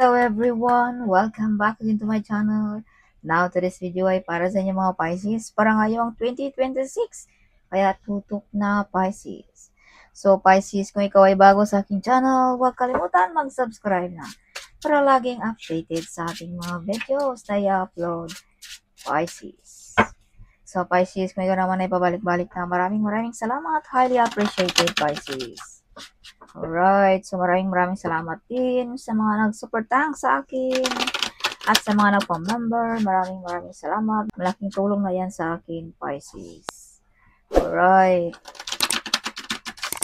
Hello everyone! Welcome back again to my channel. Now, today's video ay para sa inyo mga Pisces para ngayong 2026. Kaya tutok na Pisces. So Pisces, kung ikaw ay bago sa aking channel, huwag kalimutan mag-subscribe na para laging updated sa ating mga videos na i-upload, Pisces. So Pisces, kung ikaw naman ay pabalik-balik na, maraming salamat. Highly appreciated, Pisces. Alright, so maraming salamat din sa mga nagsuportang sa akin at sa mga nagpa-member. Maraming salamat. Malaking tulong na yan sa akin, Pisces. Alright.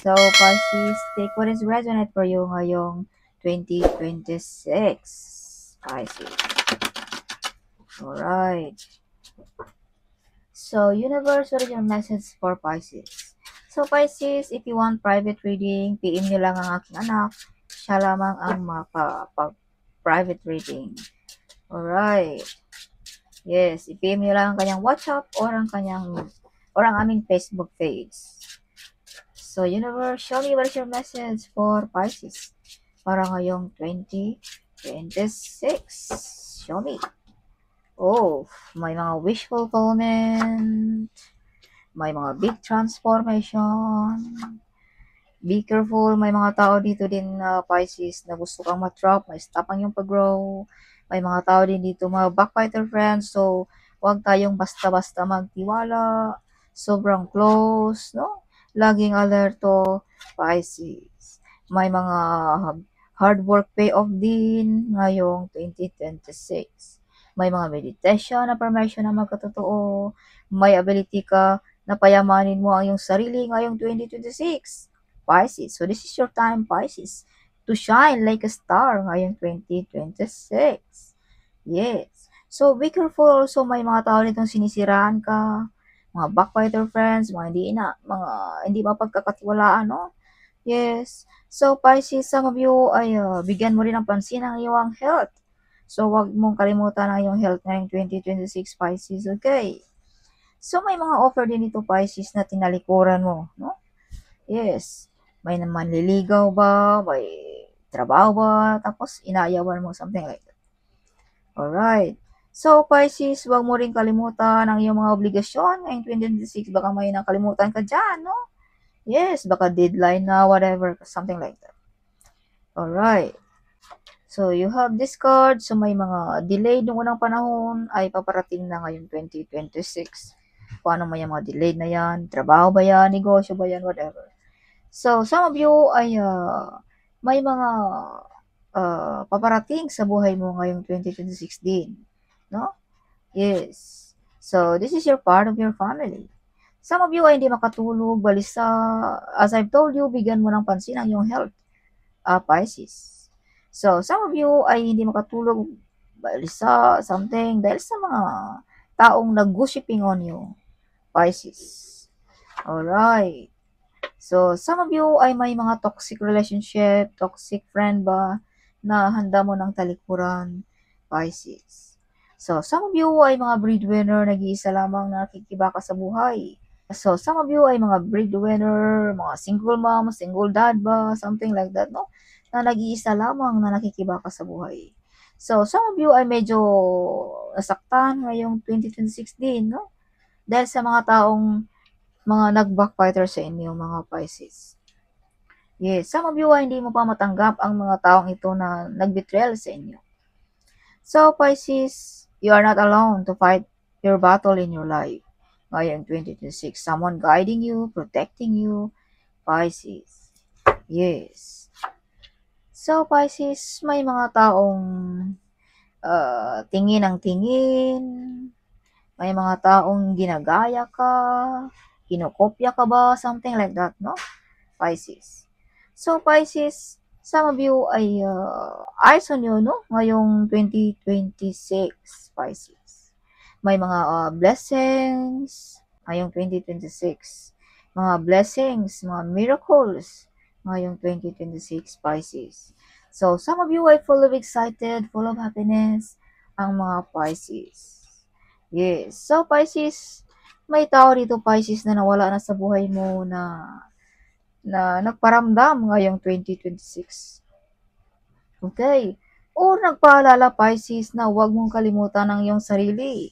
So, Pisces, take what is resonant for you ngayong 2026. Pisces. Alright. So, universe, what is your message for Pisces? So, Pisces, if you want private reading, PM nyo lang ang aking anak. Siya lamang ang private reading. Alright. Yes, i-PM nyo lang ang kanyang WhatsApp or ang aming Facebook page. So, universe, show me what is your message for Pisces para ngayong 2026. Show me. Oh, may mga wish fulfillment. May mga big transformation. Be careful, may mga tao dito din na Pisces na gusto kang ma-drop, ma-stop ang yung pag-grow. May mga tao din dito, mga backbiter friends, so huwag tayong basta-basta magtiwala. Sobrang close, no? Laging alerto, Pisces. May mga hard work payoff din ngayong 2026. May mga meditation, affirmation na magkatotoo. May ability ka na payamanin mo ang iyong sarili ngayong 2026, Pisces. So, this is your time, Pisces, to shine like a star ngayong 2026. Yes. So, be careful also, may mga tao nitong sinisiraan ka, mga backbiter friends, mga hindi mapagkakatiwalaan, no? Yes. So, Pisces, some of you ay bigyan mo rin ng pansin ang iyong health. So, wag mong kalimutan ang iyong health ngayong 2026, Pisces, okay? So, may mga offer din ito, Pisces, na tinalikuran mo, no? Yes. May manliligaw ba? May trabaho ba? Tapos, inaayawan mo, something like that. Alright. So, Pisces, huwag mo rin kalimutan ang iyong mga obligasyon ngayong 2026. Baka may nakalimutan ka dyan, no? Yes, baka deadline na, whatever, something like that. Alright. So, you have this card. So, may mga delay noong unang panahon ay paparating na ngayong 2026. Paano may mga delayed na yan? Trabaho ba yan? Negosyo ba yan? Whatever. So, some of you ay may mga paparating sa buhay mo ngayong 2026 din. No? Yes. So, this is your part of your family. Some of you ay hindi makatulog, balisa. As I've told you, bigyan mo ng pansin ang iyong health, Pisces. So, some of you ay hindi makatulog, balisa, something, dahil sa mga taong nag-gossiping on you, Pisces. Alright. So, some of you ay may mga toxic relationship, toxic friend ba, na handa mo ng talikuran, Pisces. So, some of you ay mga breadwinner, nag-iisa lamang na nakikibaka sa buhay. So, some of you ay mga breadwinner, mga single mom, single dad ba, something like that, no? Na nag-iisa lamang na nakikibaka sa buhay. So, some of you ay medyo nasaktan ngayong 2026 din, no? Dahil sa mga taong mga nag-backbiter sa inyo, mga Pisces. Yes, some of you ay hindi mo pa matanggap ang mga taong ito na nag-betrayal sa inyo. So, Pisces, you are not alone to fight your battle in your life. Ngayong 2026, someone guiding you, protecting you, Pisces. Yes. So, Pisces, may mga taong tingin ang tingin. May mga taong ginagaya ka, kinokopya ka ba, something like that, no? Pisces. So, Pisces, some of you ay eyes on you, no? Ngayong 2026, Pisces. May mga blessings ngayong 2026. Mga blessings, mga miracles ngayong 2026, Pisces. So, some of you ay full of excited, full of happiness, ang mga Pisces. Yes. So, Pisces, may tao dito, Pisces, na nawala na sa buhay mo na nagparamdam ngayong 2026. Okay. Or nagpaalala, Pisces, na huwag mong kalimutan ang iyong sarili.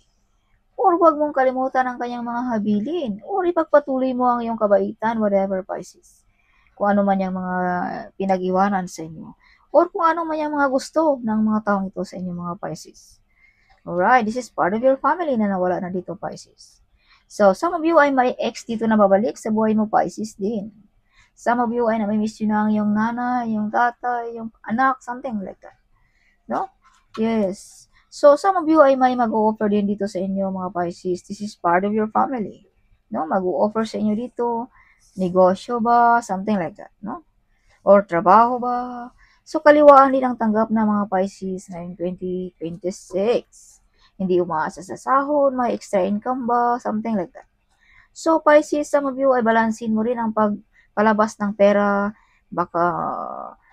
Or huwag mong kalimutan ang kanyang mga habilin. Or ipagpatuloy mo ang iyong kabaitan, whatever, Pisces. Kung ano man yung mga pinag-iwanan sa inyo. Or kung ano man yung mga gusto ng mga taong ito sa inyo, mga Pisces. Alright, this is part of your family na nawala na dito, Pisces. So, some of you ay may ex dito na babalik sa buhay mo, Pisces din. Some of you ay namimiss yun na ang iyong nanay, yung tatay, yung anak, something like that. No? Yes. So, some of you ay may mag-o-offer din dito sa inyo, mga Pisces. This is part of your family. No? Mag-o-offer sa inyo dito, negosyo ba, something like that. No? Or trabaho ba. So, kaliwaan din ang tanggap ng mga Pisces ngayong 2026. Hindi umaasa sa sahod, may extra income ba, something like that. So, Pisces, some of you ay balansin mo rin ang pagpalabas ng pera. Baka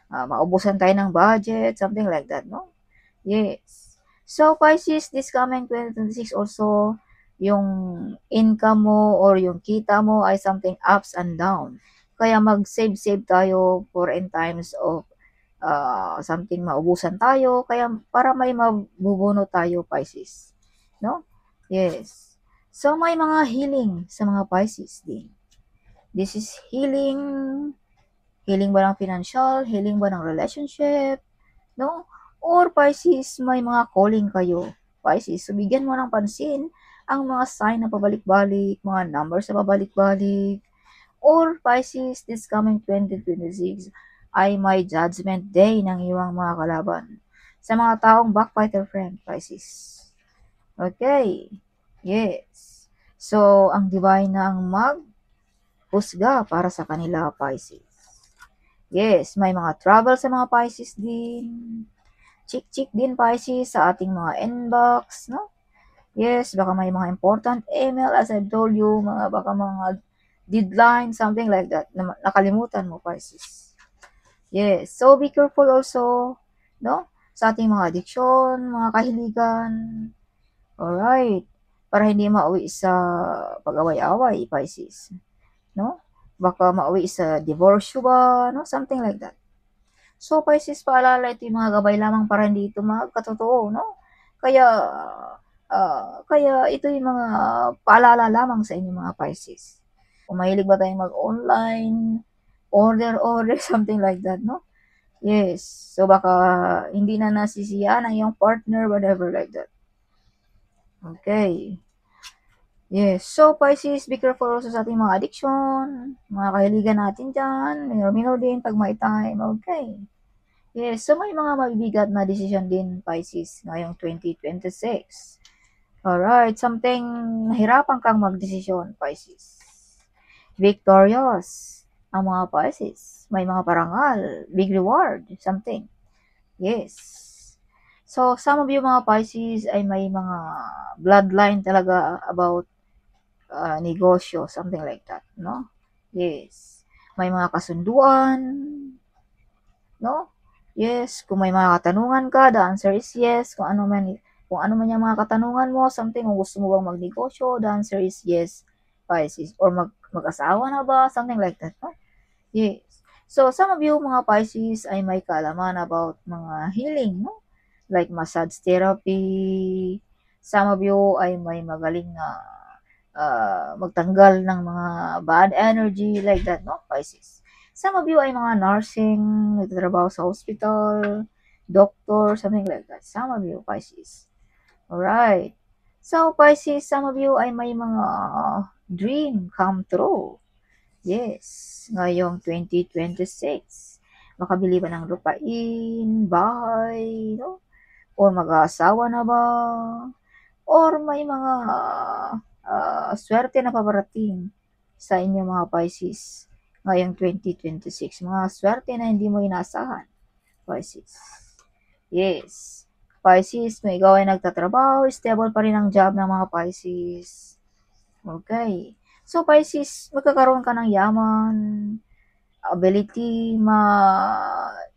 maubusan tayo ng budget, something like that, no? Yes. So, Pisces, this coming 2026 also, yung income mo or yung kita mo ay something ups and down. Kaya mag-save tayo for in times of something maubusan tayo. Kaya para may mabubuno tayo, Pisces. No? Yes. So, may mga healing sa mga Pisces din. This is healing. Healing ba ng financial? Healing ba ng relationship? No? Or Pisces, may mga calling kayo. Pisces, so bigyan mo ng pansin ang mga sign na pabalik-balik, mga numbers na pabalik-balik. Or Pisces, this coming 2026 ay may judgment day ng iyong mga kalaban. Sa mga taong backfighter friend, Pisces. Okay. Yes. So, ang divine na ang mag-husga para sa kanila, Pisces. Yes, may mga travel sa mga Pisces din. Chik-chik din, Pisces, sa ating mga inbox, no? Yes, baka may mga important email, as I've told you, baka mga deadline, something like that, na nakalimutan mo, Pisces. Yes, so be careful also, no? Sa ating mga addiction, mga kahiligan. Alright, para hindi mauwi sa pag-away-away, Pisces, no? Baka mauwi sa divorce ba, no? Something like that. So, Pisces, paalala, ito yung mga gabay lamang para hindi ito magkatotoo, no? Kaya, kaya ito yung mga paalala lamang sa inyo, mga Pisces. Kung mahilig ba tayong mag-online, order, something like that, no? Yes. So, baka hindi na nasisiyan ang iyong partner, whatever like that. Okay. Yes. So, Pisces, be careful also sa ating mga addiction, mga kahiligan natin dyan, minor din pag may time, okay. Yes, so may mga mabibigat na desisyon din, Pisces, ngayong 2026. Alright, something nahirapan kang magdesisyon, Pisces. Victorious ang mga Pisces. May mga parangal, big reward, something. Yes. So, some of you mga Pisces ay may mga bloodline talaga about negosyo, something like that, no? Yes. May mga kasunduan, no? Yes, kung may mga katanungan ka, the answer is yes. Kung ano man yung mga katanungan mo, something, kung gusto mo bang magnegosyo, the answer is yes, Pisces. Or mag-asawa na ba, something like that, no? Yes. So, some of you, mga Pisces, ay may kaalaman about mga healing, no? Like massage therapy. Some of you ay may magaling na magtanggal ng mga bad energy, like that, no, Pisces. Some of you ay mga nursing, nagtatrabaho sa hospital, doctor, something like that. Some of you, Pisces. Alright. So, Pisces, some of you ay may mga dream come true. Yes, ngayong 2026. Makabili ba ng lupain, bahay, no? Or mag-aasawa na ba? Or may mga swerte na paparating sa inyo, mga Pisces, ngayong 2026. Mga swerte na hindi mo inaasahan, Pisces. Yes. Pisces, kung ikaw ay nagtatrabaho, stable pa rin ang job ng mga Pisces. Okay. So, Pisces, magkakaroon ka ng yaman, ability,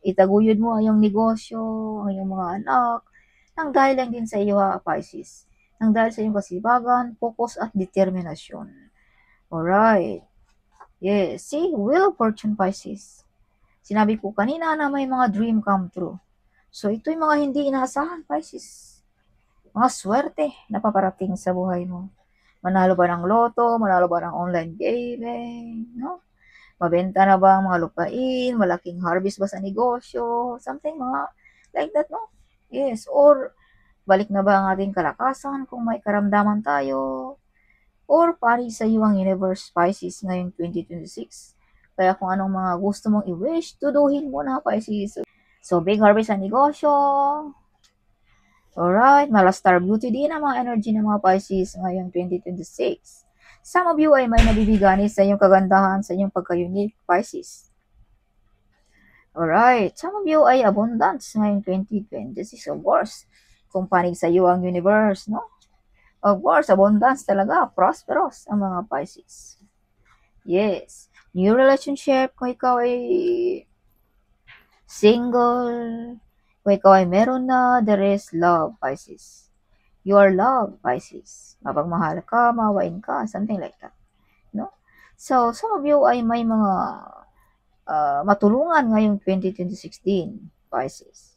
itaguyod mo ang iyong negosyo, ang iyong mga anak, nang dahil lang din sa iyo, Pisces. Nang dahil sa iyong kasibagan, focus at determinasyon. Alright. Yes. See, Wheel of Fortune, Pisces. Sinabi ko kanina na may mga dream come true. So, ito yung mga hindi inaasahan, Pisces. Mga swerte na paparating sa buhay mo. Manalo ba ng loto? Manalo ba ng online gaming? No? Mabenta na ba ang mga lupain? Malaking harvest ba sa negosyo? Something mga like that, no? Yes. Or, balik na ba ang ating kalakasan kung may karamdaman tayo? Or, pari sa iyo ang universe, Pisces, ngayong 2026. Kaya kung anong mga gusto mong i-wish, tuduhin mo na, Pisces. So, big harvest sa negosyo. Alright, mala star beauty din ang mga energy ng mga Pisces ngayong 2026. Some of you ay may nabibigani sa inyong kagandahan, sa inyong pagka-unique, Pisces. Alright, some of you ay abundance ngayong 2026, of course. Kung panig sa iyo ang universe, no? Of course, abundance talaga, prosperous ang mga Pisces. Yes. New relationship, kung ikaw ay single, kung ikaw ay meron na, there is love, Pisces. You are love, Pisces. Mapagmahal ka, mawain ka, something like that. No? So, some of you ay may mga matulungan ngayong 2016, Pisces.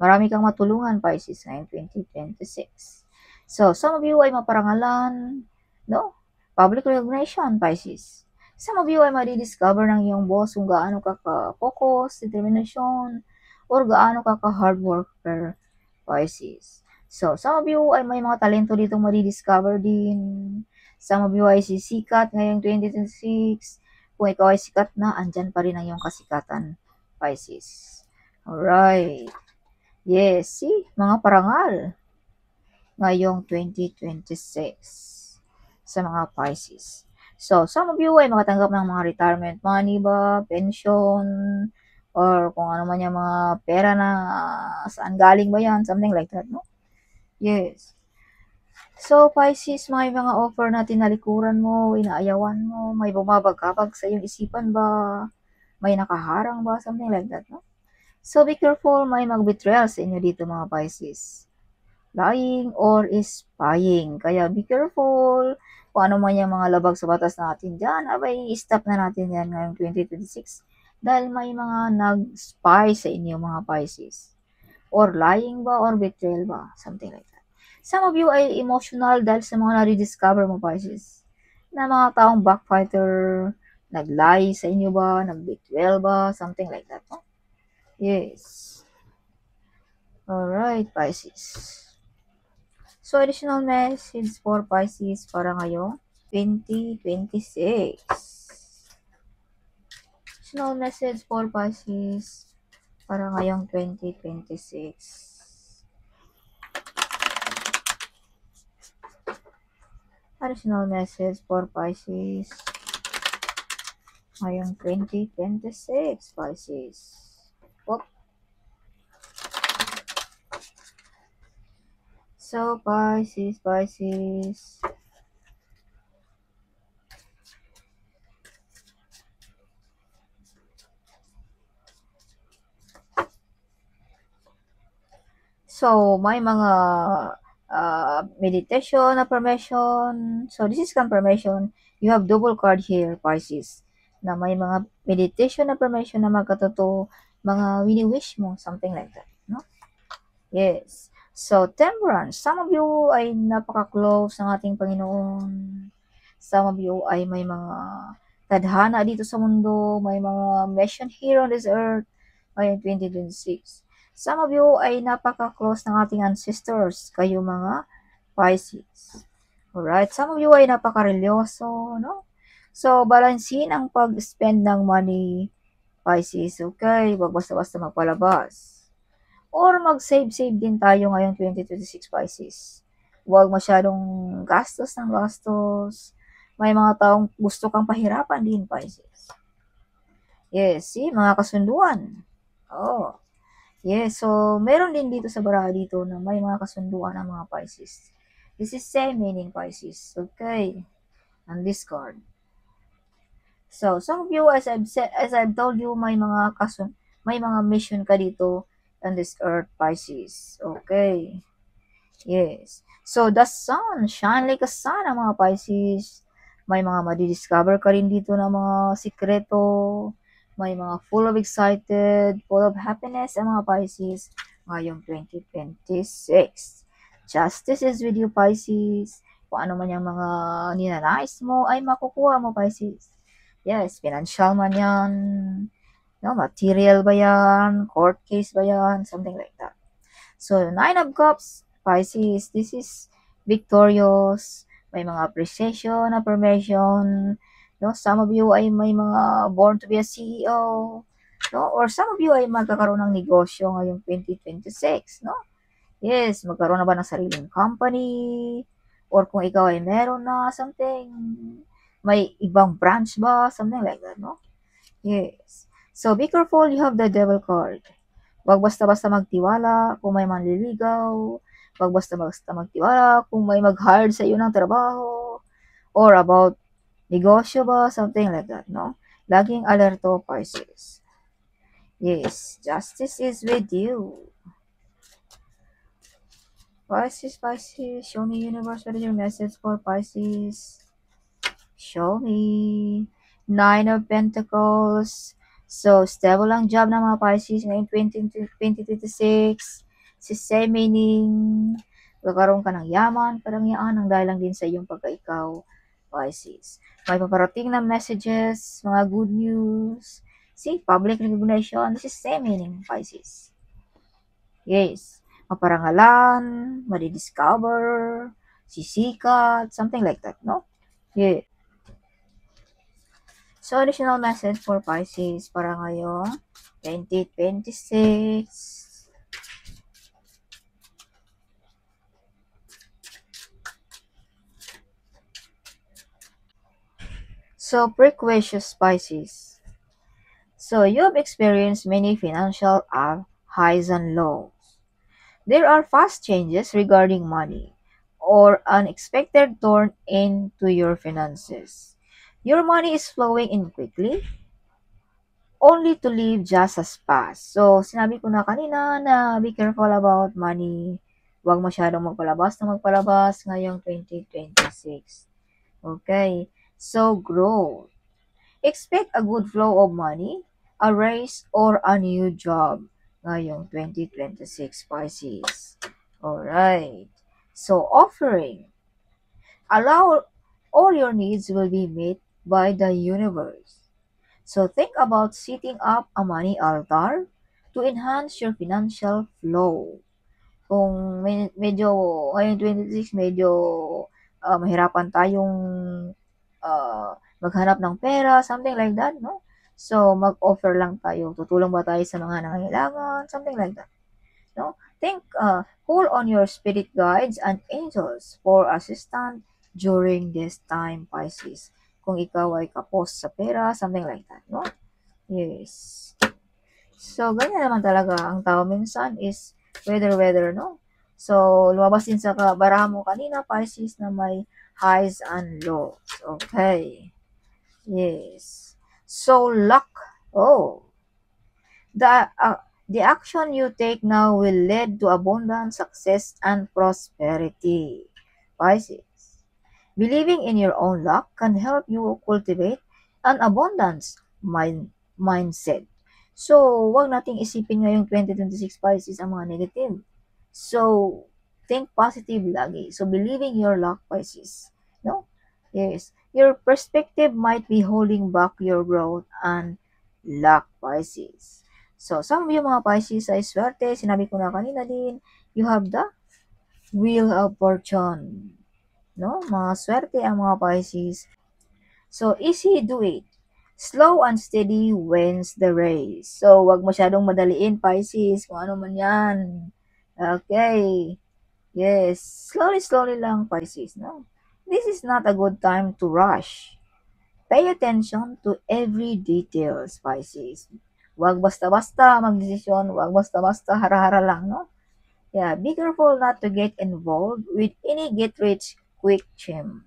Marami kang matulungan, Pisces, ngayong 2026. So, some of you ay maparangalan, no? Public recognition, Pisces. Some of you ay madidiscover ng iyong boss kung gaano ka ka-focus, determination, or gaano ka ka-hard worker, Pisces. So, some of you ay may mga talento ditong madidiscover din. Some of you ay sisikat ngayong 2026. Kung ikaw ay sikat na, andyan pa rin ang iyong kasikatan, Pisces. Alright. Yes, see? Mga parangal ngayong 2026 sa mga Pisces. So, some of you ay makatanggap ng mga retirement money ba, pension, or kung ano man yung mga pera na saan galing ba yan, something like that, no? Yes. So, Pisces, may mga offer na tinalikuran mo, inaayawan mo, may bumabagabag sa iyong isipan ba, may nakaharang ba, something like that, no? So, be careful, may mag-betrayal sa inyo dito mga Pisces. Lying or spying. Kaya be careful. Kung ano man yung mga labag sa batas natin dyan, abay, stop na natin yan ngayong 2026. Dahil may mga nag-spy sa inyo mga Pisces. Or lying ba or betrayal ba, something like that. Some of you ay emotional dahil sa mga na-rediscover mo, Pisces. Na mga taong backfighter, nag-lie sa inyo ba, nag-betrayal ba, something like that, no? Yes. Alright, Pisces. So, additional message for Pisces para ngayong 2026. Additional message for Pisces para ngayong 2026. Additional message for Pisces ngayong 2026, Pisces. Whoop. So, Pisces. So, may mga meditation, affirmation. So, this is confirmation. You have double card here, Pisces. Na may mga meditation, affirmation na magkatotoo, mga wini-wish mo, something like that. No? Yes. So, temperance. Some of you ay napaka-close ng ating Panginoon. Some of you ay may mga tadhana dito sa mundo, may mga mission here on this earth ngayong 2026. Some of you ay napaka-close ng ating ancestors, kayo mga Pisces. Alright, some of you ay napaka-relyoso, no? So, balansin ang pag-spend ng money, Pisces, okay? Huwag basta-basta magpalabas. Or mag-save din tayo ngayong 2026, Pisces. Huwag masyadong gastos ng gastos. May mga taong gusto kang pahirapan din, Pisces. Yes, see, mga kasunduan. Oh. Yes, so meron din dito sa baraha dito na may mga kasunduan ng mga Pisces. This is same meaning, Pisces. Okay. On this card. So, some of you, as I've told you, may mga mission ka dito on this earth, Pisces. Okay. Yes. So, the sun, shine like a sun ang mga Pisces. May mga madidiscover ka rin dito ng mga sikreto. May mga full of excited, full of happiness ang mga Pisces ngayong 2026. Justice is with you, Pisces. Kung ano man yung mga ninanais mo, ay makukuha mo, Pisces. Yes, financial man yan. No, material ba yan? Court case ba yan? Something like that. So, Nine of Cups, Pisces, this is victorious. May mga appreciation, affirmation. No, some of you ay may mga born to be a CEO. No, or some of you ay magkakaroon ng negosyo ngayong 2026. No? Yes, magkaroon na ba ng sariling company? Or kung ikaw ay meron na something, may ibang branch ba? Something like that, no? Yes. So, be careful, you have the devil card. Wag basta-basta magtiwala kung may manliligaw. Wag basta-basta magtiwala kung may mag-hire sa iyo ng trabaho. Or about negosyo ba, something like that, no? Laging alerto, Pisces. Yes, justice is with you. Pisces, Pisces, show me universe, what is your message for Pisces? Show me. Nine of Pentacles. So, stable ang job ng mga Pisces ngayong 2026. Si same meaning, magkaroon ka ng yaman, karangyaan, ang dahil lang din sa iyong pagka-ikaw, Pisces. May paparating na messages, mga good news. See, public recognition, this is same meaning, Pisces. Yes. Maparangalan, madidiscover, sisikat, something like that, no? Yeah. So, additional message for Pisces para ngayong 2026. So, precocious Pisces. So, you've experienced many financial highs and lows. There are fast changes regarding money or unexpected turn into your finances. Your money is flowing in quickly, only to leave just as fast. So, sinabi ko na kanina na be careful about money. Huwag masyadong magpalabas ngayong 2026. Okay. So, growth. Expect a good flow of money, a raise, or a new job ngayong 2026, Pisces. Alright. So, offering. Allow all your needs will be met by the universe. So think about setting up a money altar to enhance your financial flow. Kung medyo ngayong 26 medyo mahirapan tayong maghanap ng pera, something like that, no? So mag-offer lang tayo. Tutulong ba tayo sa mga nangangailangan, something like that, no? Call on your spirit guides and angels for assistance during this time, Pisces. Kung ikaw ay kapos sa pera, something like that, no? Yes. So, ganyan naman talaga. Ang tao minsan is weather, no? So, lumabas din sa baraha mo kanina, Pisces, na may highs and lows. Okay. Yes. So, luck. Oh. The, uh, the action you take now will lead to abundance, success, and prosperity. Pisces. Believing in your own luck can help you cultivate an abundance mindset. So, wag nating isipin ngayong 2026 Pisces ang mga negative. So, think positive lagi. So, believing your luck, Pisces. No? Yes. Your perspective might be holding back your growth and luck, Pisces. So, some of you mga Pisces ay swerte. Sinabi ko na kanina din, you have the wheel of fortune. No? Mga swerte ang mga Pisces. So, easy do it. Slow and steady wins the race. So, wag masyadong madaliin, Pisces, kung ano man yan. Okay. Yes. Slowly lang, Pisces, no? This is not a good time to rush. Pay attention to every details, Pisces. Wag basta-basta magdesisyon, wag basta-basta hara-hara lang, no? Yeah, be careful not to get involved with any get-rich-quick scheme.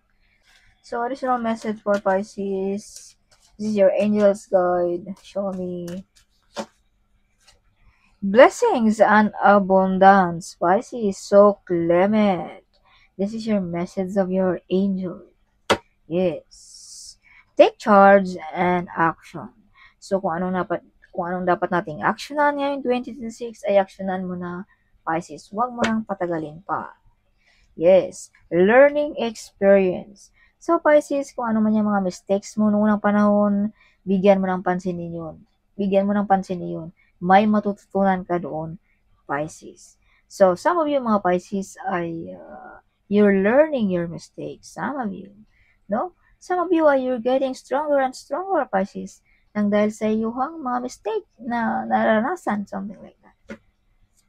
So, additional message for Pisces. This is your angel's guide. Show me. Blessings and abundance. Pisces, so clement. This is your message of your angel. Yes. Take charge and action. So, kung kung anong dapat nating actionan ngayong 2026, ay actionan mo na, Pisces. Huwag mo nang patagalin pa. Yes, learning experience. So, Pisces, kung ano man yung mga mistakes mo noong unang panahon, bigyan mo ng pansin yun. Bigyan mo ng pansin yun. May matututunan ka doon, Pisces. So, some of you mga Pisces ay you're learning your mistakes. Some of you, no? Some of you are you're getting stronger and stronger, Pisces, nang dahil sa iyong mga mistake na naranasan, something like that.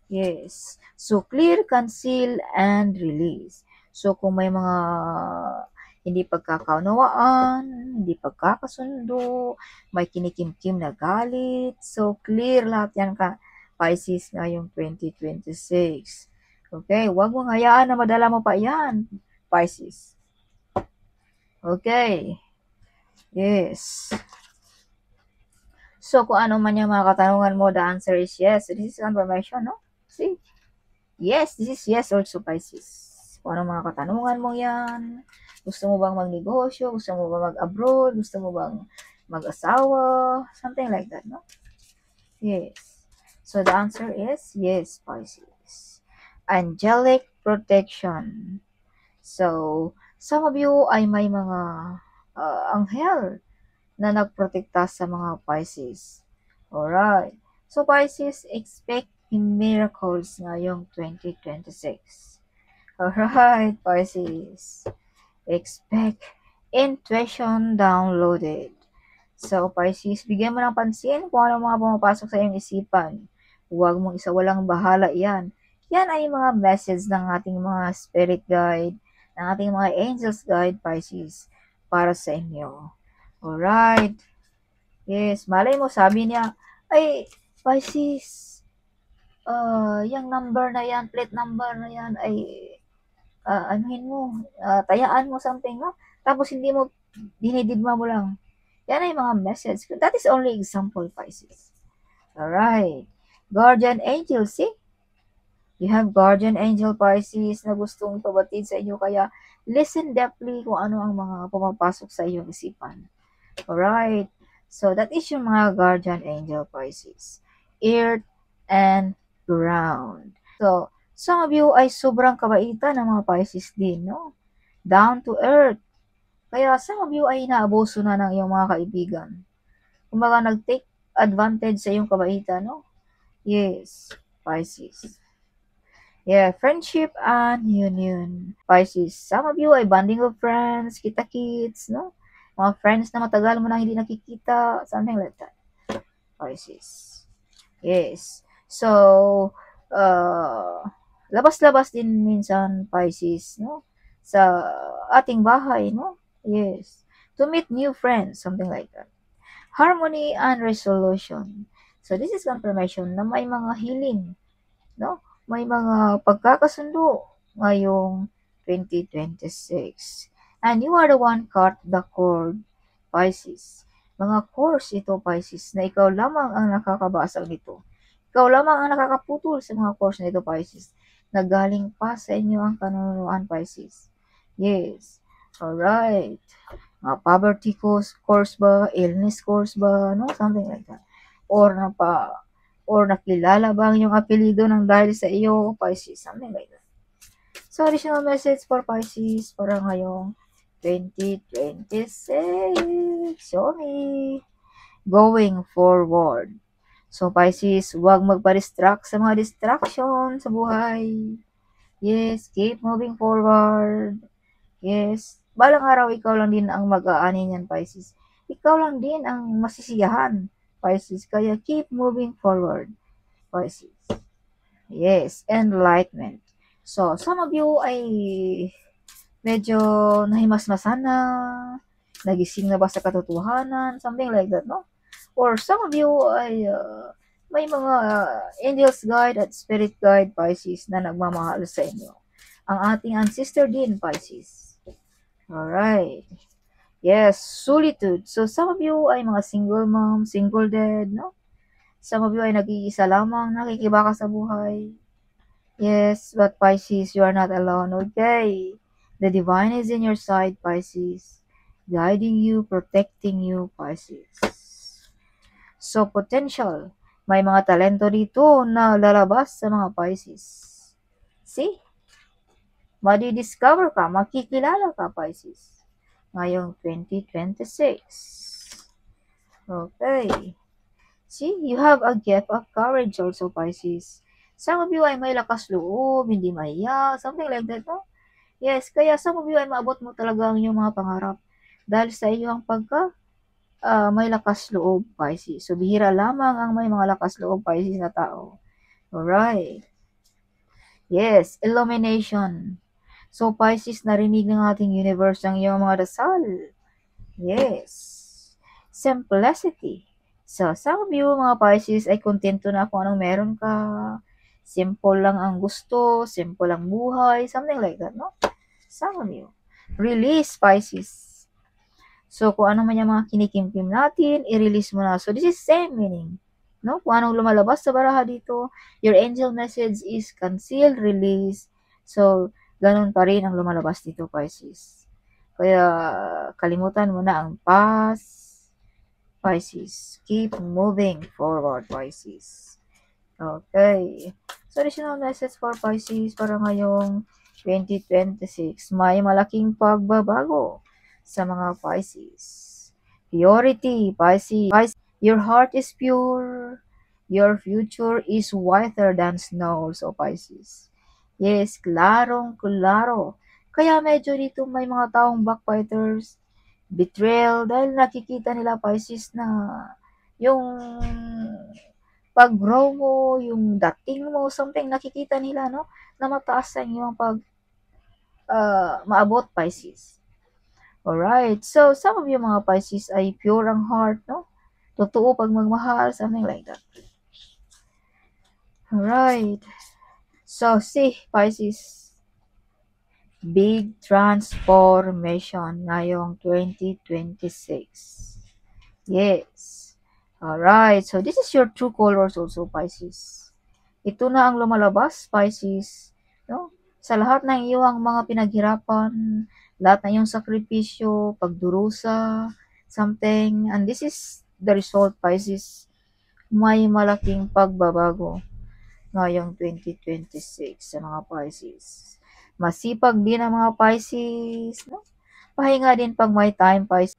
Yes. So, clear, conceal, and release. So, kung may mga hindi pagkakaunawaan, hindi pagkakasundo, may kinikimkim na galit, so clear lahat yan ka, Pisces, ngayong 2026. Okay, huwag mong hayaan na madala mo pa yan, Pisces. Okay. Yes. So, kung ano man yung mga katanungan mo, the answer is yes. So, this is confirmation, no? See? Yes, this is yes also, Pisces. Kung ano mga katanungan mo yan, gusto mo bang magnegosyo, gusto mo bang mag-abroad, gusto mo bang mag-asawa, something like that, no? Yes. So, the answer is yes, Pisces. Angelic protection. So, some of you ay may mga anghel na nagprotekta sa mga Pisces. Alright. So, Pisces, expect miracles ngayong 2026. Alright, Pisces. Expect intuition downloaded. So, Pisces, bigyan mo ng pansin kung ano mga pumapasok sa iyong isipan. Huwag mong isawalang bahala yan. Yan ay mga message ng ating mga spirit guide, ng ating mga angels guide, Pisces, para sa inyo. Alright. Yes, malay mo, sabi niya, ay, Pisces, yung number na yan, plate number na yan, ay, anuhin mo, tayaan mo something, no? Tapos hindi mo, dinididma mo lang. Yan ay mga message. That is only example, Pisces. Alright. Guardian angel, see? You have guardian angel, Pisces, na gustong pabatid sa inyo, kaya listen deeply kung ano ang mga pumapasok sa iyong isipan. Alright. So, that is yung mga guardian angel, Pisces. Earth and ground. So, some of you ay sobrang kabaitan ng mga Pisces din, no? Down to earth. Kaya some of you ay inaabuso na ng iyong mga kaibigan. Kumbaga, nag-take advantage sa iyong kabaitan, no? Yes, Pisces. Yeah, friendship and union. Pisces. Some of you ay bonding of friends, kita-kits, no? Mga friends na matagal mo na hindi nakikita, something like that. Pisces. Yes. So, labas-labas din minsan, Pisces, no? Sa ating bahay, no? Yes. To meet new friends, something like that. Harmony and resolution. So, this is confirmation na may mga healing, no? May mga pagkakasundo ngayong 2026. And you are the one cut the cord, Pisces. Mga course ito, Pisces, na ikaw lamang ang nakakabasa nito. Ikaw lamang ang nakakaputol sa mga course na ito, Pisces. Nagaling pa sa inyo ang kanunuan, Pisces. Yes. Alright. Mga poverty course ba, illness course ba, no? Something like that. Or nakilala ba ang iyong apelido ng dahil sa iyo, Pisces? Something like that. So, additional message for Pisces para ngayong 2026. Show me. Going forward. So, Pisces, huwag magpa-distract sa mga distraction sa buhay. Yes, keep moving forward. Yes, balang araw ikaw lang din ang mag-aani niyan, Pisces. Ikaw lang din ang masisiyahan, Pisces. Kaya keep moving forward, Pisces. Yes, enlightenment. So, some of you ay medyo nahimasmasan na, nagising na ba sa katotohanan, something like that, no? Or some of you ay may mga angels guide at spirit guide, Pisces, na nagmamahal sa inyo. Ang ating ancestor din, Pisces. Alright. Yes, solitude. So, some of you ay mga single mom, single dad, no? Some of you ay nag-iisa lamang, nakikibaka sa buhay. Yes, but Pisces, you are not alone, okay? The divine is in your side, Pisces. Guiding you, protecting you, Pisces. So, potential. May mga talento dito na lalabas sa mga Pisces. See? Madi-discover ka, makikilala ka, Pisces. Ngayong 2026. Okay. See, you have a gift of courage also, Pisces. Some of you ay may lakas loob, hindi mahiya, something like that, no? Yes, kaya some of you ay maabot mo talaga ang iyong mga pangarap dahil sa iyong may lakas loob, Pisces. So, bihira lamang ang may mga lakas loob, Pisces na tao. Alright. Yes, illumination. So, Pisces, narinig ng ating universe ang iyong mga dasal. Yes. Simplicity. So, some of you, mga Pisces, ay kontento na kung anong meron ka. Simple lang ang gusto, simple lang buhay, something like that, no? Some of you. Release, Pisces. So, kung ano man yung mga kinikimkim natin, i-release mo na. So, this is same meaning. No? Kung anong lumalabas sa baraha dito, your angel message is conceal, release. So, ganun pa rin ang lumalabas dito, Pisces. Kaya, kalimutan mo na ang past, Pisces. Keep moving forward, Pisces. Okay. So, additional message for Pisces para ngayong 2026. May malaking pagbabago sa mga Pisces. Purity, Pisces. Your heart is pure. Your future is whiter than snow, so Pisces. Yes, klarong-klaro. Kaya medyo dito may mga taong backbiters, betrayal, dahil nakikita nila, Pisces, na yung pag-grow mo, yung dating mo, something nakikita nila, no? Na mataas sa inyong maabot, Pisces. Alright. So, some of you mga Pisces ay pure ang heart, no? Totoo pag magmahal, something like that. Alright. So, see, Pisces, big transformation ngayong 2026. Yes. Alright. So, this is your true colors also, Pisces. Ito na ang lumalabas, Pisces. No? Sa lahat ng iyong mga pinaghirapan, lahat ng iyong sakripisyo, pagdurusa, something, and this is the result, Pisces. May malaking pagbabago ngayong 2026 sa mga Pisces. Masipag din ang mga Pisces, no? Pahinga din pag may time, Pisces.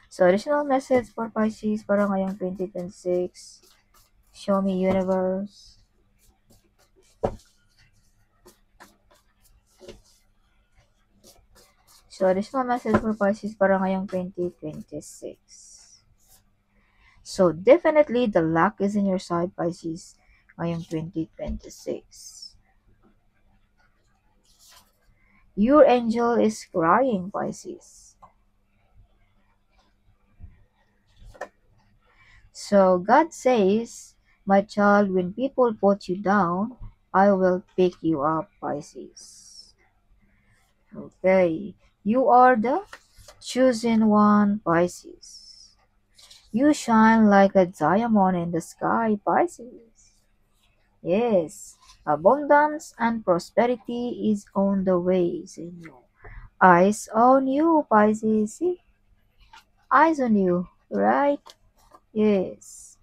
So, additional message for Pisces para ngayong 2026. Show me universe. So, additional message for Pisces para ngayong 2026. So, definitely the luck is in your side, Pisces, ngayong 2026. Your angel is crying, Pisces. So, God says, my child, when people put you down, I will pick you up, Pisces. Okay. You are the chosen one, Pisces. You shine like a diamond in the sky, Pisces. Yes, abundance and prosperity is on the way, Senor. Eyes on you, Pisces. See? Eyes on you, right? Yes.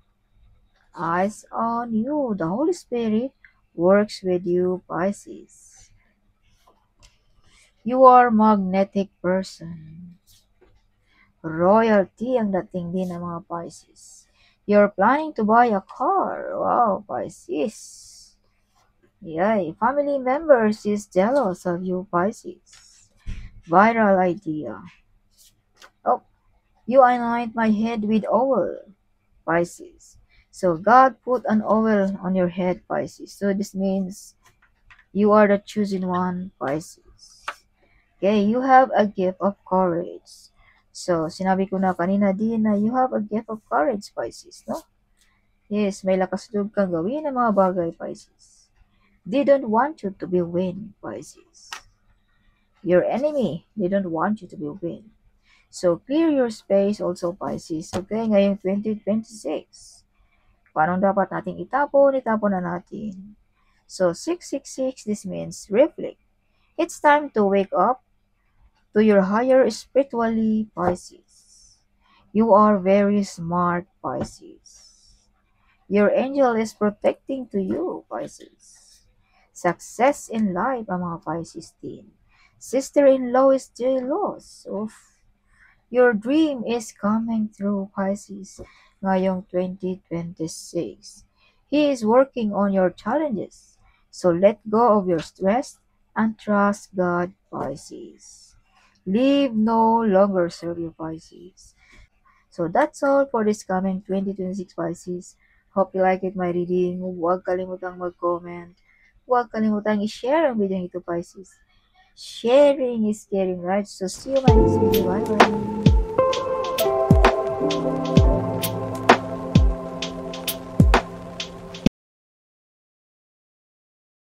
Eyes on you. The Holy Spirit works with you, Pisces. You are magnetic person. Royalty ang dating din ng mga Pisces. You're planning to buy a car. Wow, Pisces. Yay, family members is jealous of you, Pisces. Viral idea. Oh, you anoint my head with oil, Pisces. So God put an oil on your head, Pisces. So this means you are the chosen one, Pisces. Okay, you have a gift of courage. So, sinabi ko na kanina din na you have a gift of courage, Pisces, no? Yes, may lakas loob kang gawin ng mga bagay, Pisces. They don't want you to be win, Pisces. Your enemy, they don't want you to be win. So, clear your space also, Pisces. Okay, ngayong 2026. Paano dapat nating itapon na natin. So, 666, this means reflect. It's time to wake up to your higher spiritually, Pisces. You are very smart, Pisces. Your angel is protecting to you, Pisces. Success in life, ang mga Pisces teen. Sister-in-law is jealous. Oof. Your dream is coming true, Pisces, ngayong 2026. He is working on your challenges. So let go of your stress and trust God, Pisces. Leave no longer serve you, Pisces. So that's all for this coming 2026, Pisces. Hope you like it, my reading. Huwag kalimutang mag-comment. Huwag kalimutang i-share ang video nito, Pisces. Sharing is caring, right? So see you in my next video. Bye-bye.